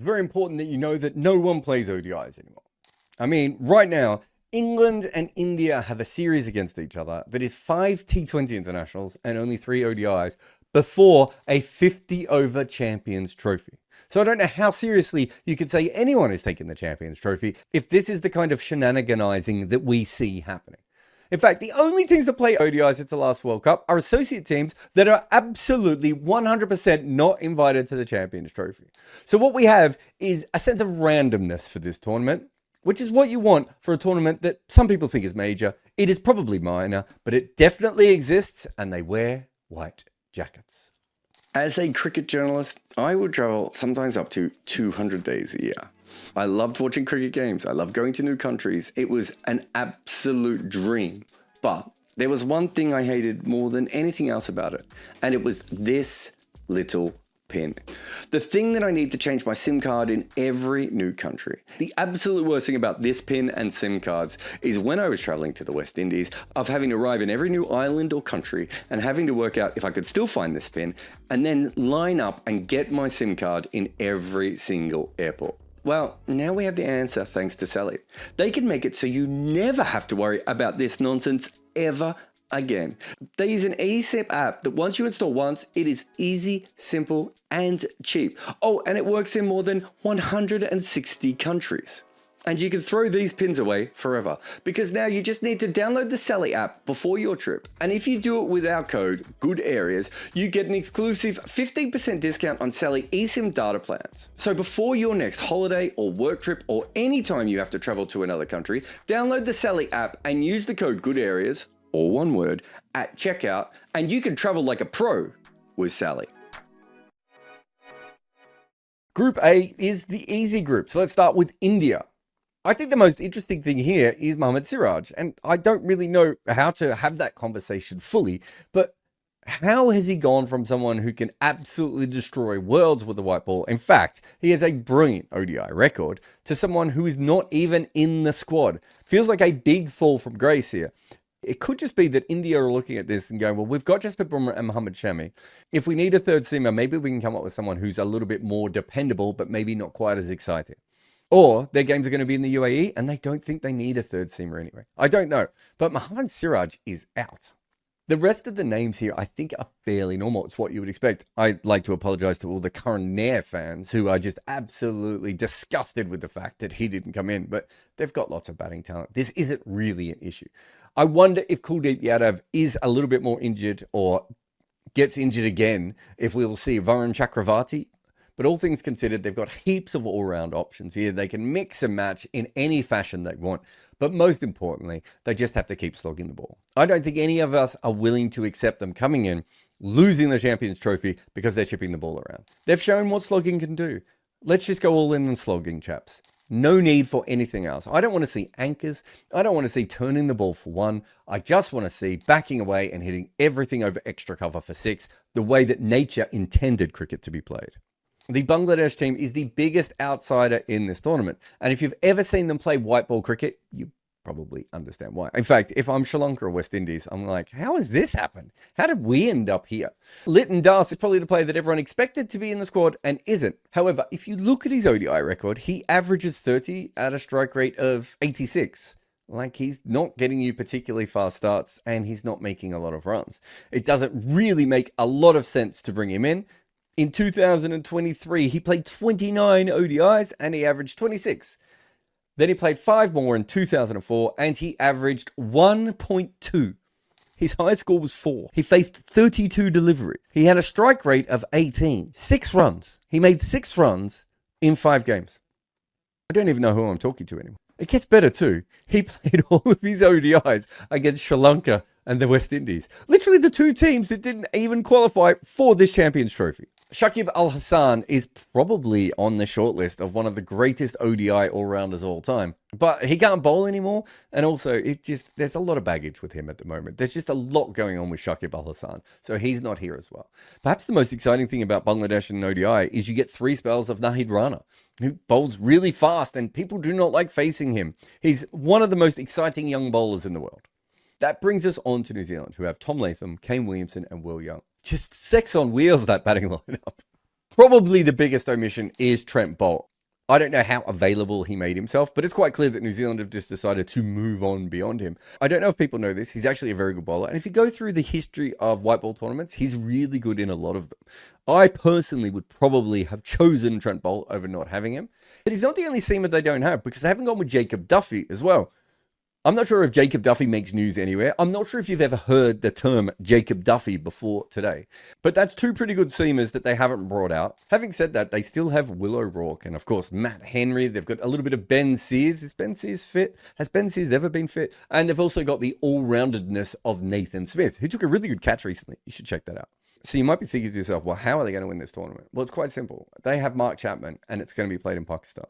very important that you know that no one plays ODIs anymore. I mean, right now, England and India have a series against each other that is 5 T20 internationals and only 3 ODIs before a 50-over Champions Trophy. So I don't know how seriously you could say anyone is taking the Champions Trophy if this is the kind of shenaniganizing that we see happening. In fact, the only teams that play ODIs at the last World Cup are associate teams that are absolutely 100% not invited to the Champions Trophy. So what we have is a sense of randomness for this tournament, which is what you want for a tournament that some people think is major. It is probably minor, but it definitely exists, and they wear white jackets. As a cricket journalist, I would travel sometimes up to 200 days a year. I loved watching cricket games. I loved going to new countries. It was an absolute dream. But there was one thing I hated more than anything else about it, and it was this little pin. The thing that I need to change my SIM card in every new country. The absolute worst thing about this pin and SIM cards is when I was traveling to the West Indies, of having to arrive in every new island or country and having to work out if I could still find this pin and then line up and get my SIM card in every single airport. Well, now we have the answer thanks to Sally. They can make it so you never have to worry about this nonsense ever again. They use an eSIM app that once you install once, it is easy, simple, and cheap. Oh, and it works in more than 160 countries. And you can throw these pins away forever, because now you just need to download the Sally app before your trip. And if you do it with our code, Good Areas, you get an exclusive 15% discount on Sally eSIM data plans. So before your next holiday or work trip or any time you have to travel to another country, download the Sally app and use the code Good Areas, or one word, at checkout, and you can travel like a pro with Sally. Group A is the easy group, so let's start with India. I think the most interesting thing here is Mohammad Siraj, and I don't really know how to have that conversation fully, but how has he gone from someone who can absolutely destroy worlds with the white ball, in fact, he has a brilliant ODI record, to someone who is not even in the squad? Feels like a big fall from grace here. It could just be that India are looking at this and going, well, we've got Jasprit Bumrah and Mohammad Shami. If we need a third seamer, maybe we can come up with someone who's a little bit more dependable, but maybe not quite as exciting. Or their games are going to be in the UAE and they don't think they need a third seamer anyway. I don't know. But Mohammad Siraj is out. The rest of the names here, I think, are fairly normal. It's what you would expect. I'd like to apologize to all the current Nair fans who are just absolutely disgusted with the fact that he didn't come in. But they've got lots of batting talent. This isn't really an issue. I wonder if Kuldeep Yadav is a little bit more injured or gets injured again, if we will see Varun Chakravarti. But all things considered, they've got heaps of all-round options here. They can mix and match in any fashion they want. But most importantly, they just have to keep slogging the ball. I don't think any of us are willing to accept them coming in, losing the Champions Trophy because they're chipping the ball around. They've shown what slogging can do. Let's just go all in on slogging, chaps. No need for anything else. I don't want to see anchors. I don't want to see turning the ball for one. I just want to see backing away and hitting everything over extra cover for 6, the way that nature intended cricket to be played. The Bangladesh team is the biggest outsider in this tournament. And if you've ever seen them play white ball cricket, you probably understand why. In fact, if I'm Sri Lanka or West Indies, I'm like, how has this happened? How did we end up here? Litton Das is probably the player that everyone expected to be in the squad and isn't. However, if you look at his ODI record, he averages 30 at a strike rate of 86. Like, he's not getting you particularly fast starts and he's not making a lot of runs. It doesn't really make a lot of sense to bring him in. In 2023, he played 29 ODIs and he averaged 26. Then he played 5 more in 2004 and he averaged 1.2. His highest score was 4. He faced 32 deliveries. He had a strike rate of 18. 6 runs. He made 6 runs in 5 games. I don't even know who I'm talking to anymore. It gets better too. He played all of his ODIs against Sri Lanka and the West Indies. Literally the 2 teams that didn't even qualify for this Champions Trophy. Shakib Al Hasan is probably on the shortlist of one of the greatest ODI all-rounders of all time. But he can't bowl anymore. And also, there's a lot of baggage with him at the moment. There's just a lot going on with Shakib Al Hasan. So he's not here as well. Perhaps the most exciting thing about Bangladesh and ODI is you get 3 spells of Nahid Rana, who bowls really fast and people do not like facing him. He's one of the most exciting young bowlers in the world. That brings us on to New Zealand, who have Tom Latham, Kane Williamson, and Will Young. Just sex on wheels, that batting lineup. Probably the biggest omission is Trent Boult. I don't know how available he made himself, but it's quite clear that New Zealand have just decided to move on beyond him. I don't know if people know this. He's actually a very good bowler. And if you go through the history of white ball tournaments, he's really good in a lot of them. I personally would probably have chosen Trent Boult over not having him. But he's not the only seamer they don't have, because they haven't gone with Jacob Duffy as well. I'm not sure if Jacob Duffy makes news anywhere. I'm not sure if you've ever heard the term Jacob Duffy before today. But that's two pretty good seamers that they haven't brought out. Having said that, they still have Will O'Rourke and, of course, Matt Henry. They've got a little bit of Ben Sears. Is Ben Sears fit? Has Ben Sears ever been fit? And they've also got the all-roundedness of Nathan Smith, who took a really good catch recently. You should check that out. So you might be thinking to yourself, well, how are they going to win this tournament? Well, it's quite simple. They have Mark Chapman, and it's going to be played in Pakistan.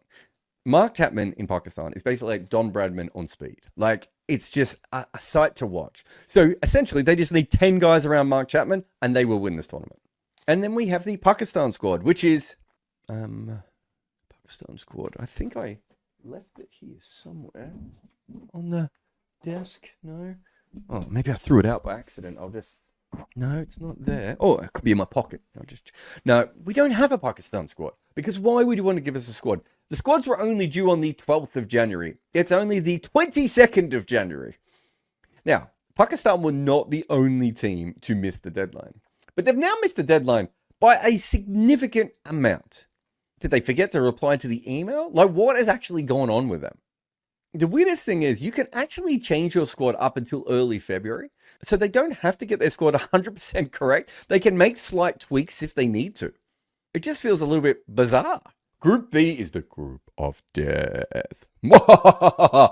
Mark Chapman in Pakistan is basically like Don Bradman on speed. Like, it's just a sight to watch. So essentially, they just need 10 guys around Mark Chapman, and they will win this tournament. And then we have the Pakistan squad, which is Pakistan squad. I think I left it here somewhere on the desk. No. Oh, maybe I threw it out by accident. No, it's not there. Oh, it could be in my pocket. No, we don't have a Pakistan squad, because why would you want to give us a squad? The squads were only due on the 12th of January. It's only the 22nd of January. Now, Pakistan were not the only team to miss the deadline, but they've now missed the deadline by a significant amount. Did they forget to reply to the email? Like, what has actually gone on with them? The weirdest thing is you can actually change your squad up until early February. So they don't have to get their squad 100% correct. They can make slight tweaks if they need to. It just feels a little bit bizarre. Group B is the group of death. I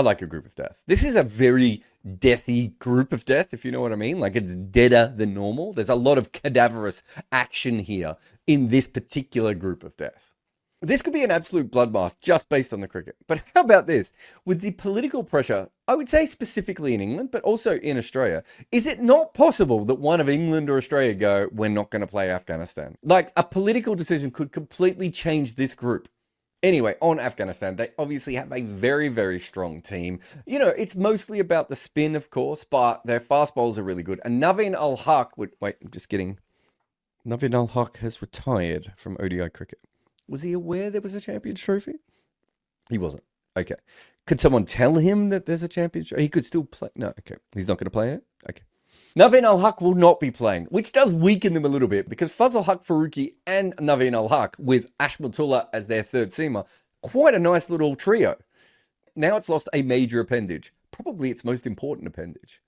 like a group of death. This is a very deathy group of death, if you know what I mean. Like, it's deader than normal. There's a lot of cadaverous action here in this particular group of death. This could be an absolute bloodbath just based on the cricket. But how about this? With the political pressure, I would say specifically in England, but also in Australia, is it not possible that one of England or Australia go, we're not going to play Afghanistan? Like, a political decision could completely change this group. Anyway, on Afghanistan, they obviously have a very, very strong team. You know, it's mostly about the spin, of course, but their fast bowlers are really good. And Naveen Al-Haq Naveen Al-Haq has retired from ODI cricket. Was he aware there was a Champions Trophy? He wasn't. Okay. Could someone tell him that there's a Champions Trophy? He could still play. No, okay. He's not going to play it? Okay. Naveen Al-Haq will not be playing, which does weaken them a little bit, because Fazal Haq Faruqi and Naveen Al-Haq, with Ashmatullah as their third seamer, quite a nice little trio. Now it's lost a major appendage, probably its most important appendage.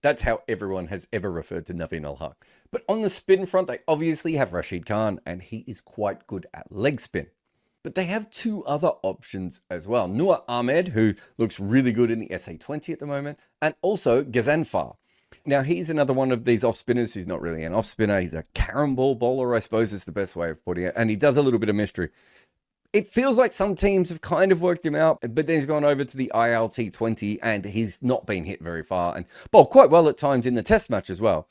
That's how everyone has ever referred to Naveen Al-Haq. But on the spin front, they obviously have Rashid Khan, and he is quite good at leg spin. But they have two other options as well. Noor Ahmed, who looks really good in the SA20 at the moment, and also Ghazanfar. Now, he's another one of these off-spinners. He's not really an off-spinner. He's a carom ball bowler, I suppose is the best way of putting it. And he does a little bit of mystery. It feels like some teams have kind of worked him out, but then he's gone over to the ILT20 and he's not been hit very far and bowled quite well at times in the test match as well.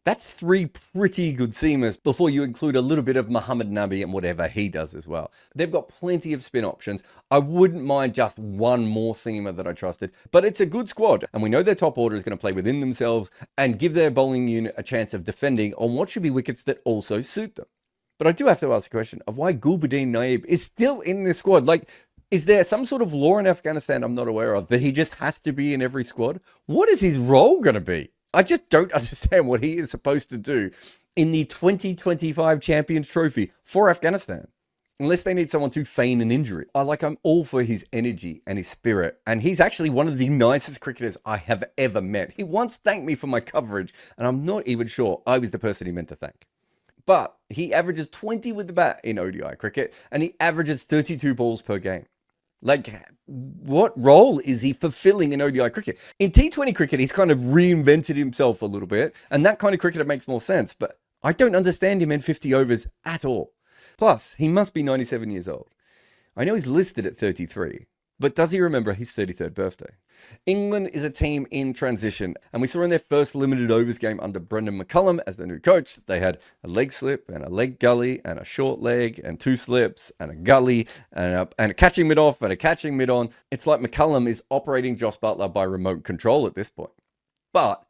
That's three pretty good seamers before you include a little bit of Muhammad Nabi and whatever he does as well. They've got plenty of spin options. I wouldn't mind just one more seamer that I trusted, but it's a good squad. And we know their top order is going to play within themselves and give their bowling unit a chance of defending on what should be wickets that also suit them. But I do have to ask the question of why Gulbuddin Naib is still in this squad. Like, is there some sort of law in Afghanistan I'm not aware of that he just has to be in every squad? What is his role going to be? I just don't understand what he is supposed to do in the 2025 Champions Trophy for Afghanistan. Unless they need someone to feign an injury. I'm all for his energy and his spirit. And he's actually one of the nicest cricketers I have ever met. He once thanked me for my coverage, and I'm not even sure I was the person he meant to thank. But he averages 20 with the bat in ODI cricket, and he averages 32 balls per game. Like, what role is he fulfilling in ODI cricket? In T20 cricket, he's kind of reinvented himself a little bit, and that kind of cricketer makes more sense, but I don't understand him in 50 overs at all. Plus, he must be 97 years old. I know he's listed at 33, but does he remember his 33rd birthday? England is a team in transition, and we saw in their first limited overs game under Brendan McCullum as the new coach, they had a leg slip and a leg gully and a short leg and two slips and a gully and a catching mid off and a catching mid on. It's like McCullum is operating Joss Butler by remote control at this point. But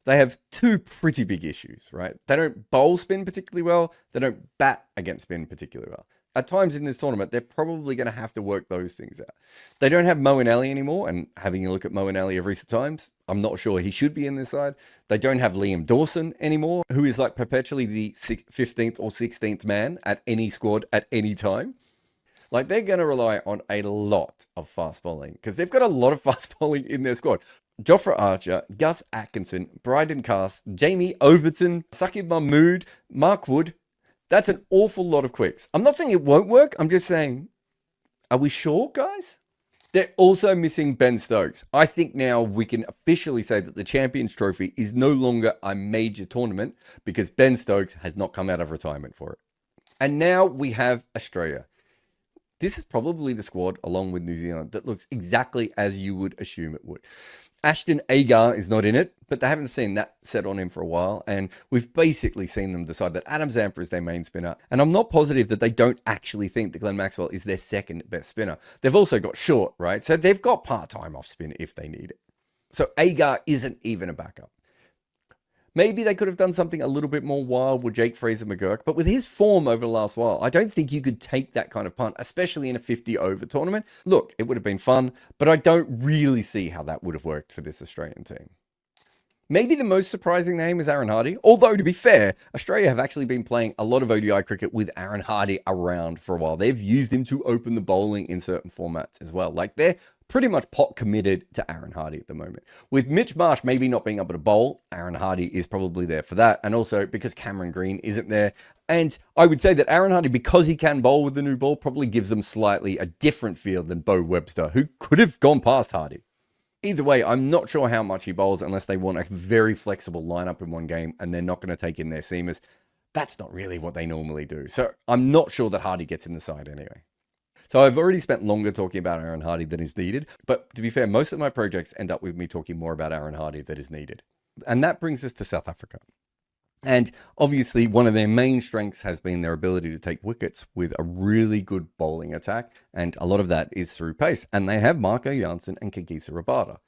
they have two pretty big issues, right? They don't bowl spin particularly well. They don't bat against spin particularly well. At times in this tournament, they're probably going to have to work those things out. They don't have Mo and Ali anymore, and having a look at Mo and Ali of recent times, I'm not sure he should be in this side. They don't have Liam Dawson anymore, who is like perpetually the 15th or 16th man at any squad at any time. Like, they're going to rely on a lot of fast bowling because they've got a lot of fast bowling in their squad. Jofra Archer, Gus Atkinson, Bryden Cast, Jamie Overton, Saqib Mahmood, Mark Wood. That's an awful lot of quicks. I'm not saying it won't work. I'm just saying, are we sure, guys? They're also missing Ben Stokes. I think now we can officially say that the Champions Trophy is no longer a major tournament because Ben Stokes has not come out of retirement for it. And now we have Australia. This is probably the squad, along with New Zealand, that looks exactly as you would assume it would. Ashton Agar is not in it, but they haven't seen that set on him for a while. And we've basically seen them decide that Adam Zampa is their main spinner. And I'm not positive that they don't actually think that Glenn Maxwell is their second best spinner. They've also got Short, right? So they've got part-time off spin if they need it. So Agar isn't even a backup. Maybe they could have done something a little bit more wild with Jake Fraser-McGurk, but with his form over the last while, I don't think you could take that kind of punt, especially in a 50-over tournament. Look, it would have been fun, but I don't really see how that would have worked for this Australian team. Maybe the most surprising name is Aaron Hardie, although to be fair, Australia have actually been playing a lot of ODI cricket with Aaron Hardie around for a while. They've used him to open the bowling in certain formats as well. Like, they're pretty much pot committed to Aaron Hardie at the moment. With Mitch Marsh maybe not being able to bowl, Aaron Hardie is probably there for that. And also because Cameron Green isn't there. And I would say that Aaron Hardie, because he can bowl with the new ball, probably gives them slightly a different feel than Bo Webster, who could have gone past Hardie. Either way, I'm not sure how much he bowls unless they want a very flexible lineup in one game and they're not going to take in their seamers. That's not really what they normally do. So I'm not sure that Hardie gets in the side anyway. So I've already spent longer talking about Aaron Hardie than is needed. But to be fair, most of my projects end up with me talking more about Aaron Hardie than is needed. And that brings us to South Africa. And obviously, one of their main strengths has been their ability to take wickets with a really good bowling attack. And a lot of that is through pace. And they have Marco Jansen and Kagiso Rabada.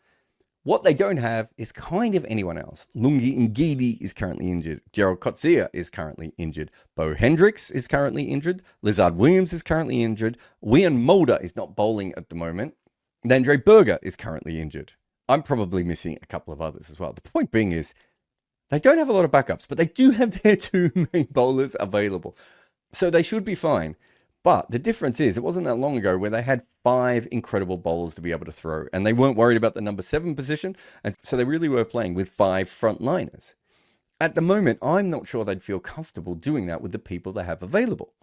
What they don't have is kind of anyone else. Lungi Ngidi is currently injured. Jarrod Coetzee is currently injured. Bo Hendricks is currently injured. Lizard Williams is currently injured. Wian Mulder is not bowling at the moment. And Andre Berger is currently injured. I'm probably missing a couple of others as well. The point being is, they don't have a lot of backups, but they do have their two main bowlers available. So they should be fine. But the difference is, it wasn't that long ago where they had 5 incredible bowlers to be able to throw, and they weren't worried about the number 7 position, and so they really were playing with 5 frontliners. At the moment, I'm not sure they'd feel comfortable doing that with the people they have available.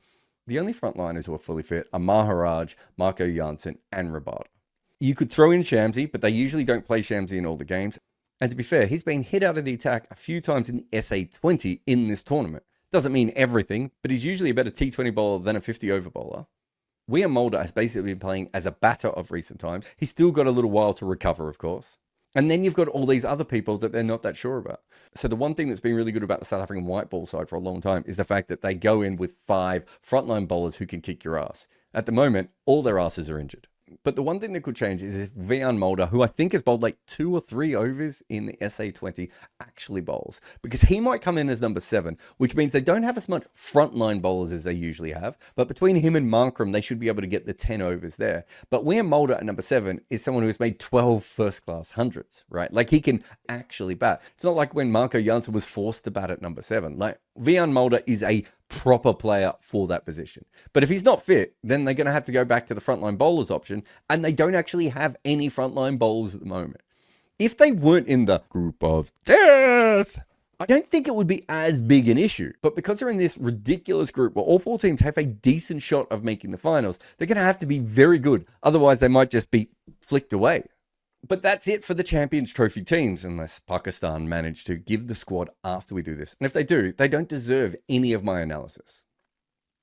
The only frontliners who are fully fit are Maharaj, Marco Jansen, and Rabada. You could throw in Shamsi, but they usually don't play Shamsi in all the games. And to be fair, he's been hit out of the attack a few times in the SA20 in this tournament. Doesn't mean everything, but he's usually a better T20 bowler than a 50-over bowler. Wian Mulder has basically been playing as a batter of recent times. He's still got a little while to recover, of course. And then you've got all these other people that they're not that sure about. So the one thing that's been really good about the South African white ball side for a long time is the fact that they go in with 5 frontline bowlers who can kick your ass. At the moment, all their asses are injured. But the one thing that could change is if Wian Mulder, who I think has bowled like 2 or 3 overs in the SA20, actually bowls. Because he might come in as number 7, which means they don't have as much frontline bowlers as they usually have. But between him and Markram, they should be able to get the 10 overs there. But Wian Mulder at number 7 is someone who has made 12 first-class hundreds, right? Like, he can actually bat. It's not like when Marco Jansen was forced to bat at number 7. Like, Wian Mulder is a proper player for that position. But if he's not fit, then they're going to have to go back to the frontline bowlers option, and they don't actually have any frontline bowlers at the moment. If they weren't in the group of death, I don't think it would be as big an issue. But because they're in this ridiculous group where all 4 teams have a decent shot of making the finals, they're going to have to be very good. Otherwise, they might just be flicked away. But that's it for the Champions Trophy teams, unless Pakistan manage to give the squad after we do this. And if they do, they don't deserve any of my analysis.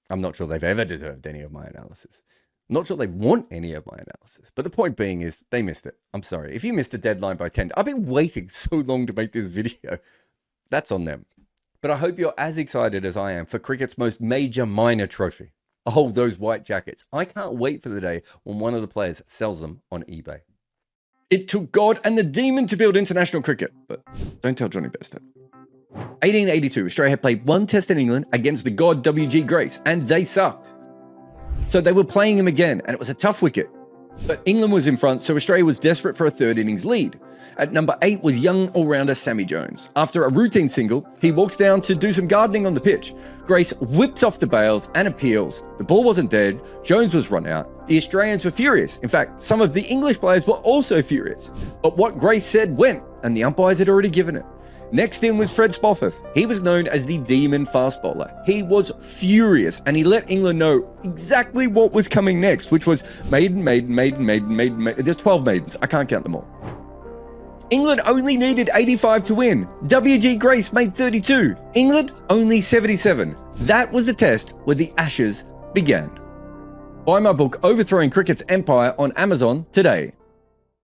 I'm not sure they've ever deserved any of my analysis. I'm not sure they want any of my analysis. But the point being is, they missed it. I'm sorry. If you missed the deadline by 10, I've been waiting so long to make this video. That's on them. But I hope you're as excited as I am for cricket's most major minor trophy. Oh, those white jackets. I can't wait for the day when one of the players sells them on eBay. It took God and the demon to build international cricket, but don't tell Johnny Bairstow. 1882, Australia had played one test in England against the god W.G. Grace, and they sucked. So they were playing him again, and it was a tough wicket. But England was in front, so Australia was desperate for a third innings lead. At number 8 was young all-rounder Sammy Jones. After a routine single, he walks down to do some gardening on the pitch. Grace whips off the bails and appeals. The ball wasn't dead, Jones was run out. The Australians were furious. In fact, some of the English players were also furious. But what Grace said went, and the umpires had already given it. Next in was Fred Spofforth. He was known as the Demon fast bowler. He was furious, and he let England know exactly what was coming next, which was maiden. There's 12 maidens. I can't count them all. England only needed 85 to win. W.G. Grace made 32. England only 77. That was the test where the Ashes began. Buy my book, Overthrowing Cricket's Empire, on Amazon today.